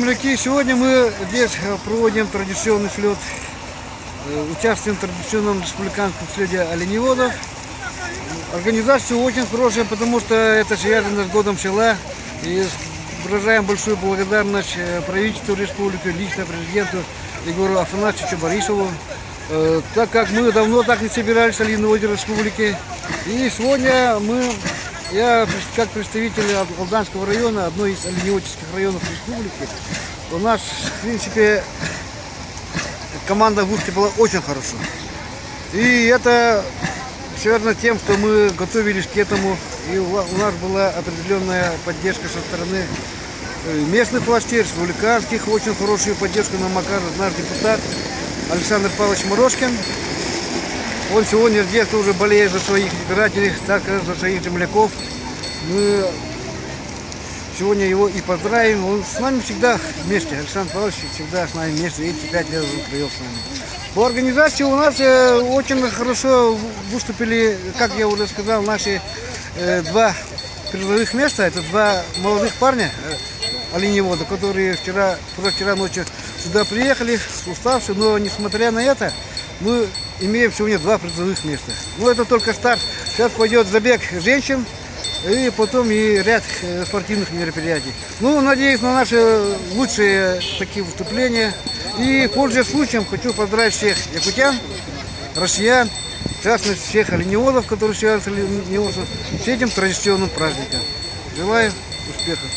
земляки, сегодня мы здесь проводим традиционный слет, участвуем в традиционном республиканском слете оленеводов. Организация очень хорошая, потому что это связано с годом села. И выражаем большую благодарность правительству республики, лично президенту Егору Афанасьевичу Борисову, так как мы давно так не собирались в оленеводе республики. И сегодня я, как представитель Алданского района, одной из оленеводческих районов республики, у нас, в принципе, команда в Устье была очень хорошо. И это связано с тем, что мы готовились к этому, и у нас была определенная поддержка со стороны местных властей, республиканских. Очень хорошую поддержку нам оказывает наш депутат Александр Павлович Морошкин. Он сегодня здесь тоже болеет за своих избирателей, так как за своих земляков. Мы сегодня его и поздравим. Он с нами всегда вместе. Александр Павлович всегда с нами вместе. Эти 5 лет он провел с нами. По организации у нас очень хорошо выступили, как я уже сказал, наши два призовых места. Это два молодых парня, оленевода, которые вчера ночью сюда приехали, уставшие, но несмотря на это, мы имеем сегодня два призовых места. Но это только старт. Сейчас пойдет забег женщин и потом и ряд спортивных мероприятий. Ну, надеюсь на наши лучшие такие выступления. И, пользуясь случаем, хочу поздравить всех якутян, россиян, в частности всех оленеводов, которые связаны с оленеводством, с этим традиционным праздником. Желаю успехов!